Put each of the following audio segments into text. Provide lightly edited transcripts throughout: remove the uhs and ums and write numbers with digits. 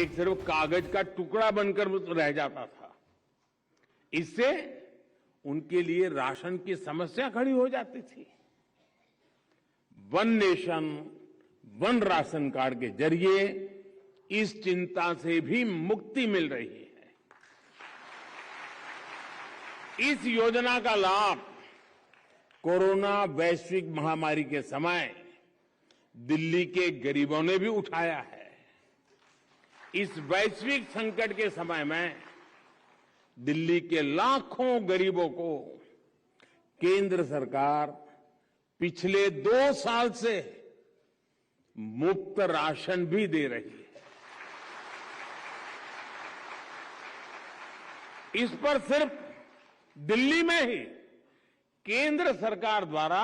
एक सिर्फ कागज का टुकड़ा बनकर रह जाता था। इससे उनके लिए राशन की समस्या खड़ी हो जाती थी। One nation one ration card के जरिए इस चिंता से भी मुक्ति मिल रही है। इस योजना का लाभ कोरोना वैश्विक महामारी के समय दिल्ली के गरीबों ने भी उठाया है। इस वैश्विक संकट के समय में दिल्ली के लाखों गरीबों को केंद्र सरकार पिछले 2 साल से मुफ्त राशन भी दे रही है। इस पर सिर्फ दिल्ली में ही केंद्र सरकार द्वारा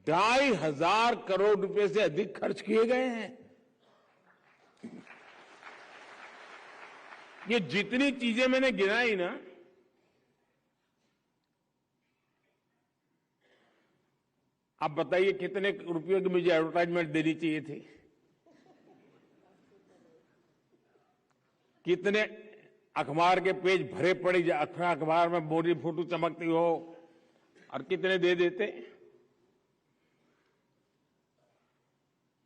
2,500 करोड़ रुपए से अधिक खर्च किए गए हैं। ये जितनी चीजें मैंने गिनाई ना, आप बताइए कितने रुपयों की मुझे एडवर्टाइजमेंट देनी चाहिए थी? कितने अखबार के पेज भरे पड़े, अखबार में मोदी फोटो चमकती हो, और कितने दे देते?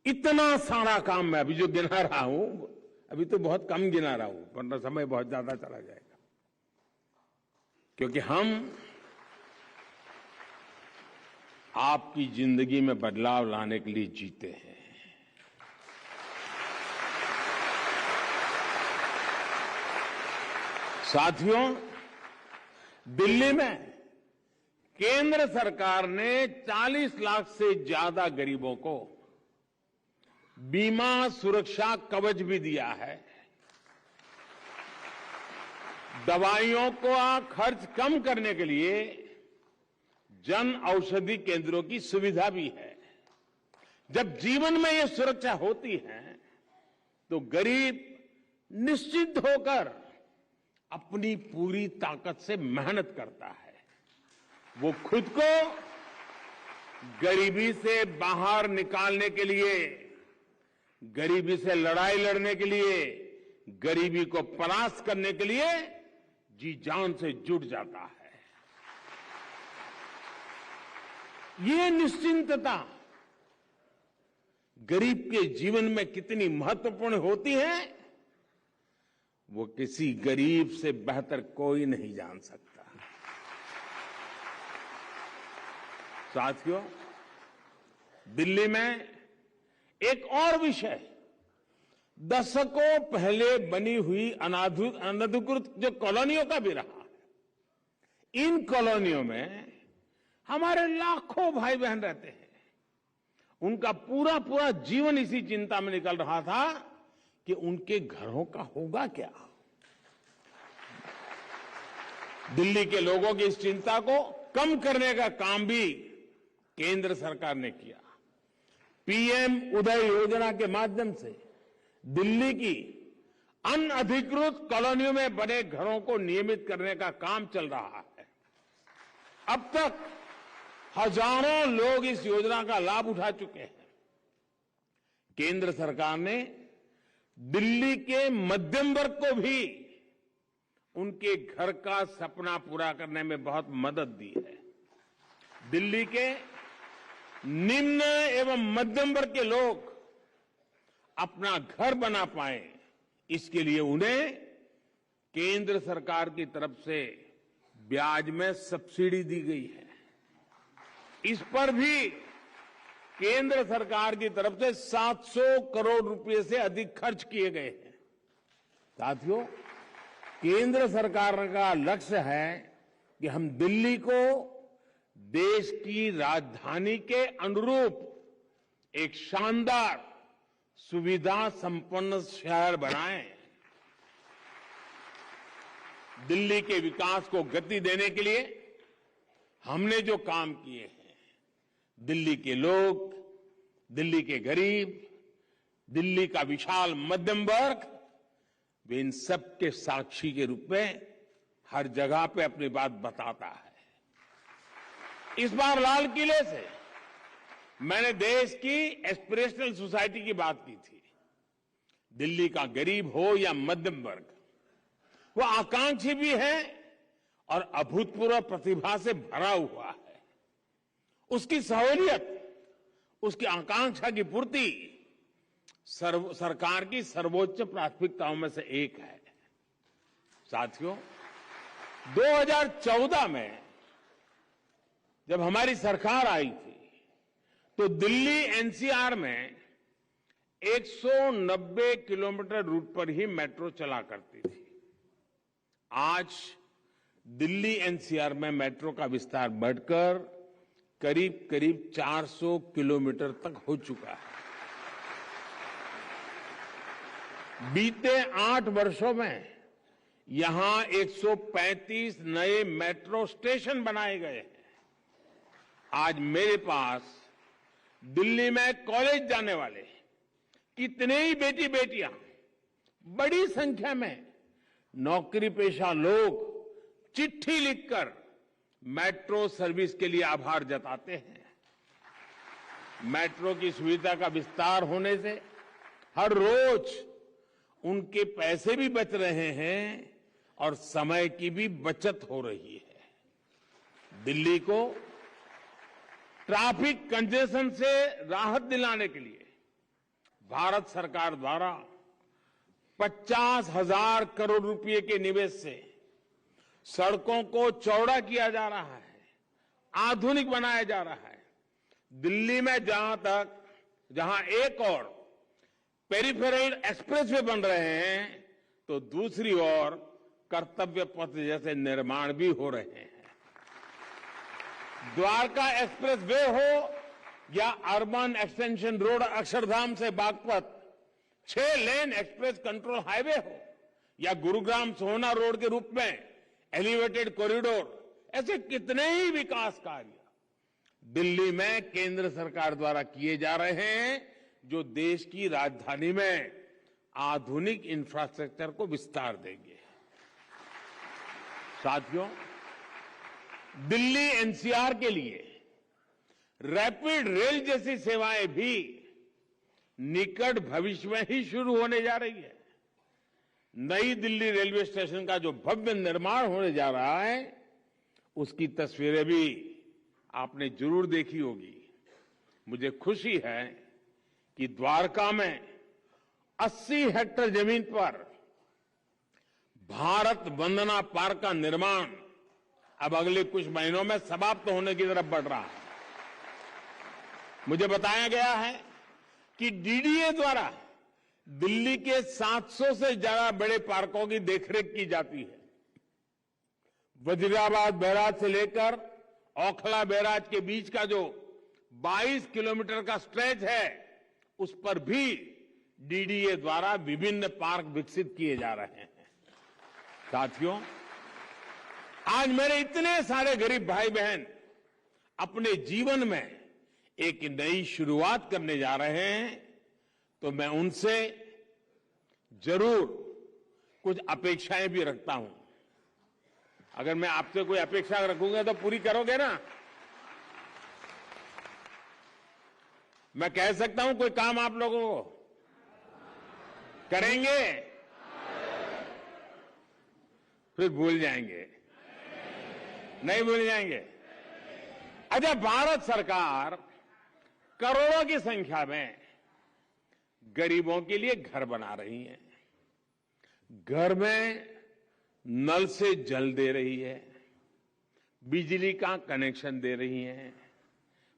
इतना सारा काम मैं अभी जो गिना रहा हूं, अभी तो बहुत कम गिना रहा हूं, वरना समय बहुत ज्यादा चला जाएगा। क्योंकि हम आपकी जिंदगी में बदलाव लाने के लिए जीते हैं। साथियों, दिल्ली में केंद्र सरकार ने 40 लाख से ज्यादा गरीबों को बीमा सुरक्षा कवच भी दिया है। दवाइयों का खर्च कम करने के लिए जन औषधि केंद्रों की सुविधा भी है। जब जीवन में ये सुरक्षा होती है तो गरीब निश्चित होकर अपनी पूरी ताकत से मेहनत करता है। वो खुद को गरीबी से बाहर निकालने के लिए, गरीबी से लड़ाई लड़ने के लिए, गरीबी को परास्त करने के लिए जी जान से जुट जाता है। ये निश्चिंतता गरीब के जीवन में कितनी महत्वपूर्ण होती है, वो किसी गरीब से बेहतर कोई नहीं जान सकता। साथियों, दिल्ली में एक और विषय, दशकों पहले बनी हुई अनधिकृत जो कॉलोनियों का भी रहा है। इन कॉलोनियों में हमारे लाखों भाई बहन रहते हैं। उनका पूरा पूरा जीवन इसी चिंता में निकल रहा था कि उनके घरों का होगा क्या। दिल्ली के लोगों की इस चिंता को कम करने का काम भी केंद्र सरकार ने किया। पीएम उदय योजना के माध्यम से दिल्ली की अनधिकृत कॉलोनियों में बने घरों को नियमित करने का काम चल रहा है। अब तक हजारों लोग इस योजना का लाभ उठा चुके हैं। केंद्र सरकार ने दिल्ली के मध्यम वर्ग को भी उनके घर का सपना पूरा करने में बहुत मदद दी है। दिल्ली के निम्न एवं मध्यम वर्ग के लोग अपना घर बना पाए, इसके लिए उन्हें केंद्र सरकार की तरफ से ब्याज में सब्सिडी दी गई है। इस पर भी केंद्र सरकार की तरफ से 700 करोड़ रुपए से अधिक खर्च किए गए हैं। साथियों, केंद्र सरकार का लक्ष्य है कि हम दिल्ली को देश की राजधानी के अनुरूप एक शानदार सुविधा संपन्न शहर बनाएं। दिल्ली के विकास को गति देने के लिए हमने जो काम किए हैं, दिल्ली के लोग, दिल्ली के गरीब, दिल्ली का विशाल मध्यम वर्ग, वे इन सब के साक्षी के रूप में हर जगह पे अपनी बात बताता है। इस बार लाल किले से मैंने देश की एस्पिरेशनल सोसाइटी की बात की थी। दिल्ली का गरीब हो या मध्यम वर्ग, वो आकांक्षी भी है और अभूतपूर्व प्रतिभा से भरा हुआ है। उसकी सहूलियत, उसकी आकांक्षा की पूर्ति सरकार की सर्वोच्च प्राथमिकताओं में से एक है। साथियों, 2014 में जब हमारी सरकार आई थी तो दिल्ली एनसीआर में 190 किलोमीटर रूट पर ही मेट्रो चला करती थी। आज दिल्ली एनसीआर में मेट्रो का विस्तार बढ़कर करीब करीब 400 किलोमीटर तक हो चुका है। बीते 8 वर्षों में यहां 135 नए मेट्रो स्टेशन बनाए गए हैं। आज मेरे पास दिल्ली में कॉलेज जाने वाले कितने ही बेटी बेटियां, बड़ी संख्या में नौकरी पेशा लोग चिट्ठी लिखकर मेट्रो सर्विस के लिए आभार जताते हैं। मेट्रो की सुविधा का विस्तार होने से हर रोज उनके पैसे भी बच रहे हैं और समय की भी बचत हो रही है। दिल्ली को ट्रैफिक कंजेशन से राहत दिलाने के लिए भारत सरकार द्वारा 50,000 करोड़ रुपए के निवेश से सड़कों को चौड़ा किया जा रहा है, आधुनिक बनाया जा रहा है। दिल्ली में जहां एक और पेरिफेरल एक्सप्रेसवे बन रहे हैं तो दूसरी ओर कर्तव्य पथ जैसे निर्माण भी हो रहे हैं। द्वारका एक्सप्रेस वे हो या अर्बन एक्सटेंशन रोड अक्षरधाम से बागपत 6 लेन एक्सप्रेस कंट्रोल हाईवे हो या गुरुग्राम सोहना रोड के रूप में एलिवेटेड कॉरिडोर, ऐसे कितने ही विकास कार्य दिल्ली में केंद्र सरकार द्वारा किए जा रहे हैं जो देश की राजधानी में आधुनिक इंफ्रास्ट्रक्चर को विस्तार देंगे। साथियों, दिल्ली एनसीआर के लिए रैपिड रेल जैसी सेवाएं भी निकट भविष्य में ही शुरू होने जा रही है। नई दिल्ली रेलवे स्टेशन का जो भव्य निर्माण होने जा रहा है उसकी तस्वीरें भी आपने जरूर देखी होगी। मुझे खुशी है कि द्वारका में 80 हेक्टेयर जमीन पर भारत वंदना पार्क का निर्माण अब अगले कुछ महीनों में समाप्त होने की तरफ बढ़ रहा है। मुझे बताया गया है कि डीडीए द्वारा दिल्ली के 700 से ज्यादा बड़े पार्कों की देखरेख की जाती है। वजीराबाद बैराज से लेकर ओखला बैराज के बीच का जो 22 किलोमीटर का स्ट्रेच है उस पर भी डीडीए द्वारा विभिन्न पार्क विकसित किए जा रहे हैं। साथियों, आज मेरे इतने सारे गरीब भाई बहन अपने जीवन में एक नई शुरुआत करने जा रहे हैं तो मैं उनसे जरूर कुछ अपेक्षाएं भी रखता हूं। अगर मैं आपसे कोई अपेक्षा रखूंगा तो पूरी करोगे ना? मैं कह सकता हूं कोई काम आप लोगों को करेंगे, फिर भूल जाएंगे, नहीं भूल जाएंगे। अच्छा, भारत सरकार करोड़ों की संख्या में गरीबों के लिए घर बना रही है, घर में नल से जल दे रही है, बिजली का कनेक्शन दे रही है,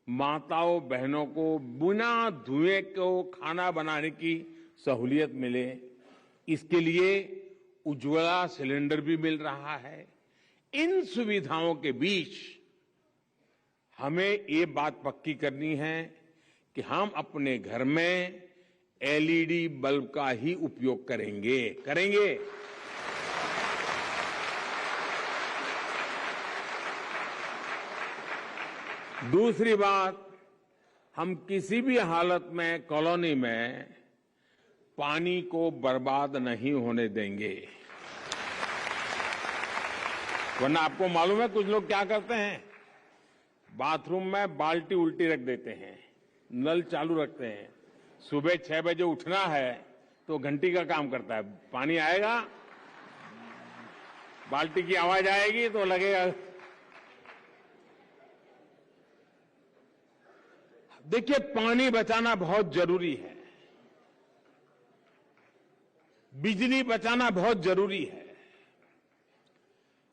माताओं बहनों को बिना धुएं को खाना बनाने की सहूलियत मिले, इसके लिए उज्ज्वला सिलेंडर भी मिल रहा है। इन सुविधाओं के बीच हमें ये बात पक्की करनी है कि हम अपने घर में एलईडी बल्ब का ही उपयोग करेंगे। दूसरी बात, हम किसी भी हालत में कॉलोनी में पानी को बर्बाद नहीं होने देंगे। वरना आपको मालूम है कुछ लोग क्या करते हैं, बाथरूम में बाल्टी उल्टी रख देते हैं, नल चालू रखते हैं। सुबह 6 बजे उठना है तो घंटी का काम करता है। पानी आएगा, बाल्टी की आवाज आएगी तो लगेगा। देखिए, पानी बचाना बहुत जरूरी है, बिजली बचाना बहुत जरूरी है,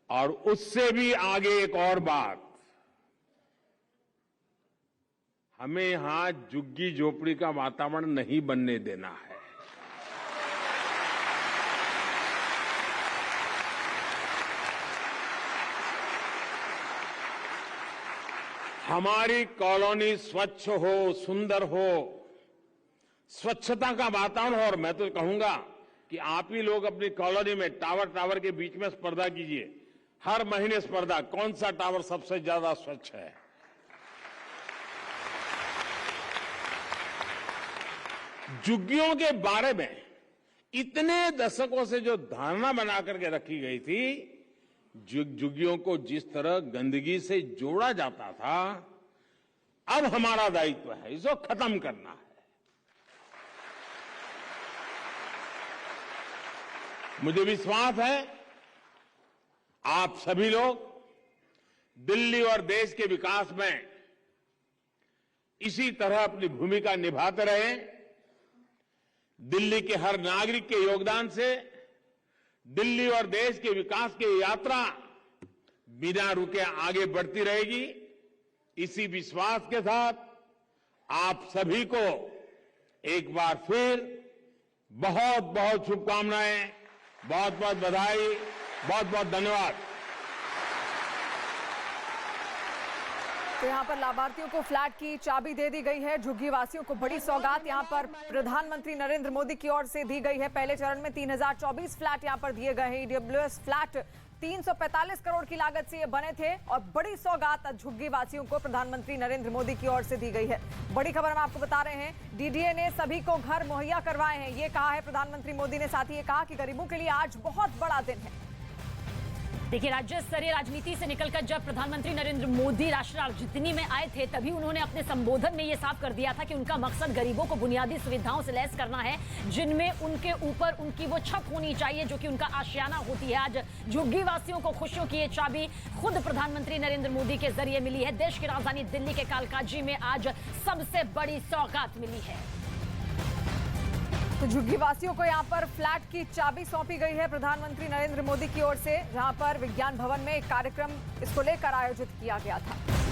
और उससे भी आगे एक और बात, हमें यहां झुग्गी झोपड़ी का वातावरण नहीं बनने देना है। हमारी कॉलोनी स्वच्छ हो, सुंदर हो, स्वच्छता का वातावरण हो। और मैं तो कहूंगा कि आप ही लोग अपनी कॉलोनी में टावर के बीच में स्पर्धा कीजिए, हर महीने स्पर्धा, कौन सा टावर सबसे ज्यादा स्वच्छ है। झुग्गियों के बारे में इतने दशकों से जो धारणा बना करके रखी गई थी, झुग्गियों को जिस तरह गंदगी से जोड़ा जाता था, अब हमारा दायित्व है इसको खत्म करना है। मुझे विश्वास है आप सभी लोग दिल्ली और देश के विकास में इसी तरह अपनी भूमिका निभाते रहें। दिल्ली के हर नागरिक के योगदान से दिल्ली और देश के विकास की यात्रा बिना रुके आगे बढ़ती रहेगी। इसी विश्वास के साथ आप सभी को एक बार फिर बहुत बहुत शुभकामनाएं, बहुत बहुत बधाई, बहुत बहुत धन्यवाद। तो यहाँ पर लाभार्थियों को फ्लैट की चाबी दे दी गई है। झुग्गी वासियों को बड़ी सौगात यहाँ पर प्रधानमंत्री नरेंद्र मोदी की ओर से दी गई है। पहले चरण में 3024 फ्लैट यहाँ पर दिए गए हैं। ईडब्ल्यूएस फ्लैट 345 करोड़ की लागत से ये बने थे और बड़ी सौगात झुग्गी वासियों को प्रधानमंत्री नरेंद्र मोदी की ओर से दी गई है। बड़ी खबर हम आपको बता रहे हैं, डीडीए ने सभी को घर मुहैया करवाए हैं, ये कहा है प्रधानमंत्री मोदी ने। साथ ही ये कहा कि गरीबों के लिए आज बहुत बड़ा दिन है। देखिए, राज्य स्तरीय राजनीति से निकलकर जब प्रधानमंत्री नरेंद्र मोदी राष्ट्रीय राजनीति में आए थे, तभी उन्होंने अपने संबोधन में ये साफ कर दिया था कि उनका मकसद गरीबों को बुनियादी सुविधाओं से लैस करना है, जिनमें उनके ऊपर उनकी वो छप होनी चाहिए जो कि उनका आशियाना होती है। आज झुग्गी वासियों को खुशियों की ये चाबी खुद प्रधानमंत्री नरेंद्र मोदी के जरिए मिली है। देश की राजधानी दिल्ली के कालकाजी में आज सबसे बड़ी सौगात मिली है। तो झुग्गी वासियों को यहाँ पर फ्लैट की चाबी सौंपी गई है प्रधानमंत्री नरेंद्र मोदी की ओर से, जहां पर विज्ञान भवन में एक कार्यक्रम इसको लेकर आयोजित किया गया था।